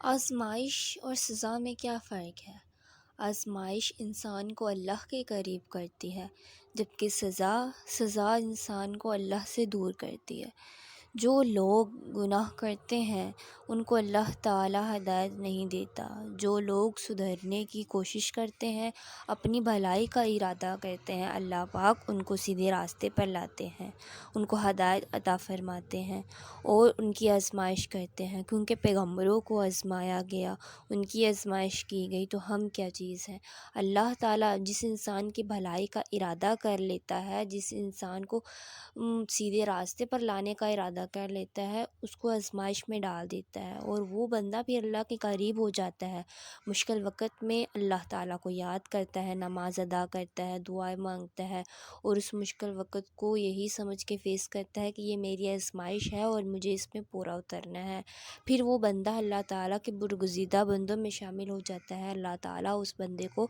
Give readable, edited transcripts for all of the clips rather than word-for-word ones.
آزمائش اور سزا میں کیا فرق ہے؟ آزمائش انسان کو اللہ کے قریب کرتی ہے، جبکہ سزا انسان کو اللہ سے دور کرتی ہے۔ جو لوگ گناہ کرتے ہیں ان کو اللہ تعالی ہدایت نہیں دیتا۔ جو لوگ سدھرنے کی کوشش کرتے ہیں، اپنی بھلائی کا ارادہ کرتے ہیں، اللہ پاک ان کو سیدھے راستے پر لاتے ہیں، ان کو ہدایت عطا فرماتے ہیں اور ان کی آزمائش کرتے ہیں، کیونکہ پیغمبروں کو آزمایا گیا، ان کی آزمائش کی گئی، تو ہم کیا چیز ہیں؟ اللہ تعالیٰ جس انسان کی بھلائی کا ارادہ کر لیتا ہے، جس انسان کو سیدھے راستے پر لانے کا ارادہ کر لیتا ہے، اس کو آزمائش میں ڈال دیتا ہے، اور وہ بندہ بھی اللہ کے قریب ہو جاتا ہے۔ مشکل وقت میں اللہ تعالیٰ کو یاد کرتا ہے، نماز ادا کرتا ہے، دعائیں مانگتا ہے، اور اس مشکل وقت کو یہی سمجھ کے فیس کرتا ہے کہ یہ میری آزمائش ہے اور مجھے اس میں پورا اترنا ہے۔ پھر وہ بندہ اللہ تعالیٰ کے برگزیدہ بندوں میں شامل ہو جاتا ہے۔ اللہ تعالیٰ اس بندے کو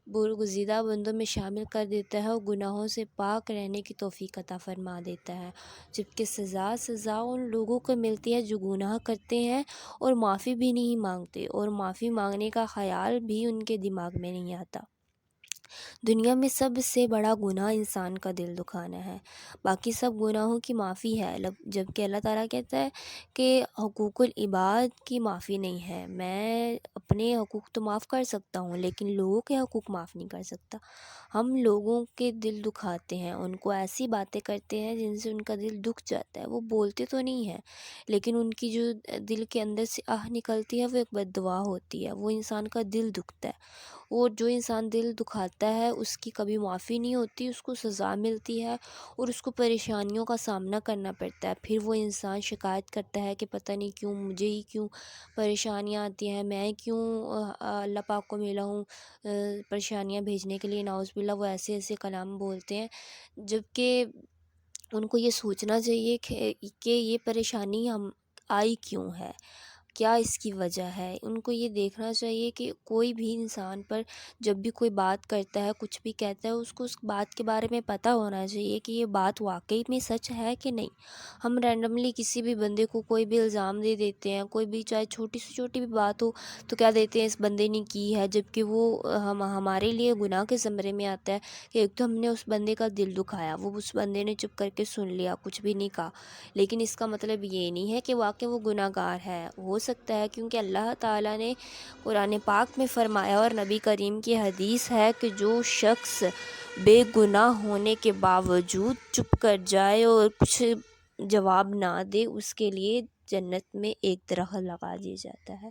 برگزیدہ بندوں میں شامل کر دیتا ہے اور گناہوں سے پاک رہنے کی توفیق عطا فرما دیتا ہے۔ جبکہ سزا ان لوگوں کو ملتی ہے جو گناہ کرتے ہیں اور معافی بھی نہیں مانگتے، اور معافی مانگنے کا خیال بھی ان کے دماغ میں نہیں آتا۔ دنیا میں سب سے بڑا گناہ انسان کا دل دکھانا ہے، باقی سب گناہوں کی معافی ہے، جبکہ اللہ تعالیٰ کہتا ہے کہ حقوق العباد کی معافی نہیں ہے۔ میں اپنے حقوق تو معاف کر سکتا ہوں، لیکن لوگوں کے حقوق معاف نہیں کر سکتا۔ ہم لوگوں کے دل دکھاتے ہیں، ان کو ایسی باتیں کرتے ہیں جن سے ان کا دل دکھ جاتا ہے۔ وہ بولتے تو نہیں ہیں، لیکن ان کی جو دل کے اندر سے آہ نکلتی ہے وہ ایک بد دعا ہوتی ہے، وہ انسان کا دل دکھتا ہے۔ اور جو انسان دل دکھاتا ہے اس کی کبھی معافی نہیں ہوتی، اس کو سزا ملتی ہے اور اس کو پریشانیوں کا سامنا کرنا پڑتا ہے۔ پھر وہ انسان شکایت کرتا ہے کہ پتہ نہیں کیوں مجھے ہی کیوں پریشانیاں آتی ہیں، میں کیوں اللہ پاک کو ملا ہوں پریشانیاں بھیجنے کے لیے۔ نعوذ باللہ، وہ ایسے ایسے کلام بولتے ہیں، جبکہ ان کو یہ سوچنا چاہیے کہ یہ پریشانی ہم آئی کیوں ہے، کیا اس کی وجہ ہے۔ ان کو یہ دیکھنا چاہیے کہ کوئی بھی انسان پر جب بھی کوئی بات کرتا ہے، کچھ بھی کہتا ہے، اس کو اس بات کے بارے میں پتہ ہونا چاہیے کہ یہ بات واقعی میں سچ ہے کہ نہیں۔ ہم رینڈملی کسی بھی بندے کو کوئی بھی الزام دے دیتے ہیں، کوئی بھی چاہے چھوٹی سے چھوٹی بھی بات ہو تو کیا دیتے ہیں اس بندے نے کی ہے، جبکہ وہ ہمارے لیے گناہ کے زمرے میں آتا ہے کہ ایک تو ہم نے اس بندے کا دل دکھایا، وہ اس بندے نے چپ کر کے سن لیا، کچھ بھی نہیں کہا، لیکن اس کا مطلب یہ نہیں ہے کہ واقعی وہ گناہ گار ہے۔ ہو سکتا ہے کیونکہ اللہ تعالیٰ نے قرآن پاک میں فرمایا اور نبی کریم کی حدیث ہے کہ جو شخص بے گناہ ہونے کے باوجود چپ کر جائے اور کچھ جواب نہ دے، اس کے لیے جنت میں ایک درخت لگا دیا جاتا ہے،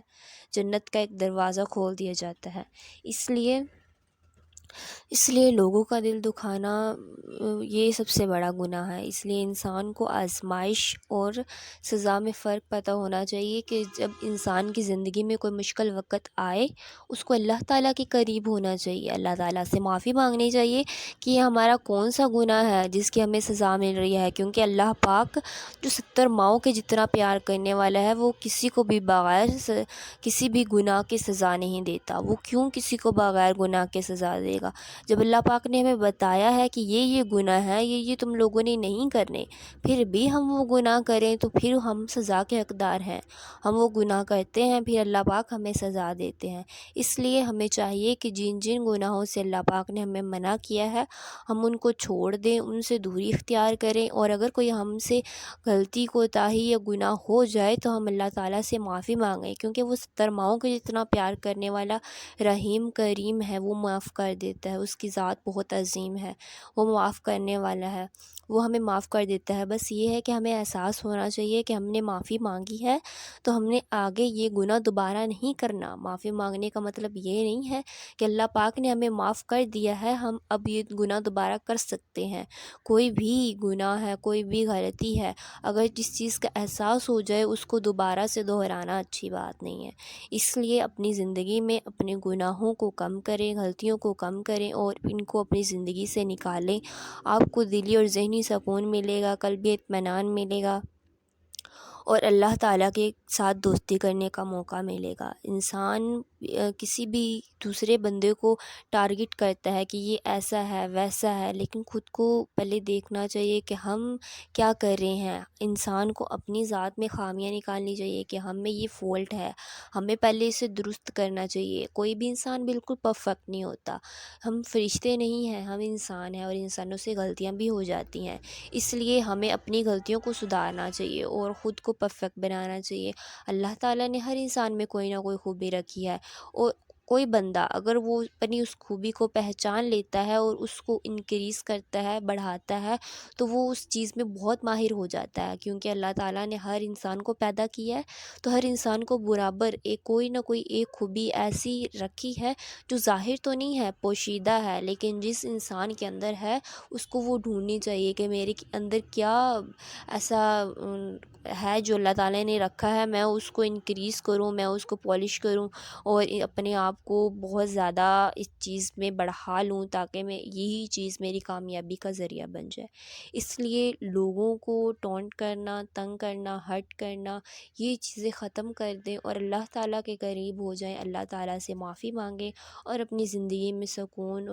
جنت کا ایک دروازہ کھول دیا جاتا ہے۔ اس لیے لوگوں کا دل دکھانا یہ سب سے بڑا گناہ ہے۔ اس لیے انسان کو آزمائش اور سزا میں فرق پتہ ہونا چاہیے کہ جب انسان کی زندگی میں کوئی مشکل وقت آئے، اس کو اللہ تعالیٰ کے قریب ہونا چاہیے، اللہ تعالیٰ سے معافی مانگنی چاہیے کہ یہ ہمارا کون سا گناہ ہے جس کی ہمیں سزا مل رہی ہے، کیونکہ اللہ پاک جو 70 ماؤں کے جتنا پیار کرنے والا ہے، وہ کسی کو بھی بغیر کسی بھی گناہ کی سزا نہیں دیتا۔ وہ کیوں کسی کو بغیر گناہ کے سزا دے گا؟ جب اللہ پاک نے ہمیں بتایا ہے کہ یہ گناہ ہے، یہ تم لوگوں نے نہیں کرنے، پھر بھی ہم وہ گناہ کریں تو پھر ہم سزا کے حقدار ہیں۔ ہم وہ گناہ کرتے ہیں، پھر اللہ پاک ہمیں سزا دیتے ہیں۔ اس لیے ہمیں چاہیے کہ جن گناہوں سے اللہ پاک نے ہمیں منع کیا ہے، ہم ان کو چھوڑ دیں، ان سے دوری اختیار کریں، اور اگر کوئی ہم سے غلطی کوتاہی یا گناہ ہو جائے تو ہم اللہ تعالیٰ سے معافی مانگیں، کیونکہ وہ 70 ماؤں کے جتنا پیار کرنے والا رحیم کریم ہے، وہ معاف کر دیتا ہے، اس کی ذات بہت عظیم ہے، وہ معاف کرنے والا ہے، وہ ہمیں معاف کر دیتا ہے۔ بس یہ ہے کہ ہمیں احساس ہونا چاہیے کہ ہم نے معافی مانگی ہے تو ہم نے آگے یہ گناہ دوبارہ نہیں کرنا۔ معافی مانگنے کا مطلب یہ نہیں ہے کہ اللہ پاک نے ہمیں معاف کر دیا ہے، ہم اب یہ گناہ دوبارہ کر سکتے ہیں۔ کوئی بھی گناہ ہے، کوئی بھی غلطی ہے، اگر جس چیز کا احساس ہو جائے اس کو دوبارہ سے دہرانا اچھی بات نہیں ہے۔ اس لیے اپنی زندگی میں اپنے گناہوں کو کم کریں، غلطیوں کو کم کریں اور ان کو اپنی زندگی سے نکالیں۔ آپ کو دلی اور ذہنی سکون ملے گا، قلبی اطمینان ملے گا، اور اللہ تعالیٰ کے ساتھ دوستی کرنے کا موقع ملے گا۔ انسان کسی بھی دوسرے بندے کو ٹارگٹ کرتا ہے کہ یہ ایسا ہے ویسا ہے، لیکن خود کو پہلے دیکھنا چاہیے کہ ہم کیا کر رہے ہیں۔ انسان کو اپنی ذات میں خامیاں نکالنی چاہیے کہ ہم میں یہ فالٹ ہے، ہمیں پہلے اسے درست کرنا چاہیے۔ کوئی بھی انسان بالکل پرفیکٹ نہیں ہوتا، ہم فرشتے نہیں ہیں، ہم انسان ہیں، اور انسانوں سے غلطیاں بھی ہو جاتی ہیں۔ اس لیے ہمیں اپنی غلطیوں کو سدھارنا چاہیے اور خود کو پرفیکٹ بنانا چاہیے۔ اللہ تعالیٰ نے ہر انسان میں کوئی نہ کوئی خوبی رکھی ہے، اور کوئی بندہ اگر وہ اپنی اس خوبی کو پہچان لیتا ہے اور اس کو انکریز کرتا ہے، بڑھاتا ہے، تو وہ اس چیز میں بہت ماہر ہو جاتا ہے، کیونکہ اللہ تعالیٰ نے ہر انسان کو پیدا کیا ہے تو ہر انسان کو برابر کوئی نہ کوئی ایک خوبی ایسی رکھی ہے جو ظاہر تو نہیں ہے، پوشیدہ ہے، لیکن جس انسان کے اندر ہے اس کو وہ ڈھونڈنی چاہیے کہ میرے اندر کیا ایسا ہے جو اللہ تعالیٰ نے رکھا ہے، میں اس کو انکریز کروں، میں اس کو پالش کروں اور اپنے آپ کو بہت زیادہ اس چیز میں بڑھا لوں تاکہ میں یہی چیز میری کامیابی کا ذریعہ بن جائے۔ اس لیے لوگوں کو ٹونٹ کرنا، تنگ کرنا، ہرٹ کرنا، یہ چیزیں ختم کر دیں اور اللہ تعالیٰ کے قریب ہو جائیں، اللہ تعالیٰ سے معافی مانگیں اور اپنی زندگی میں سکون اور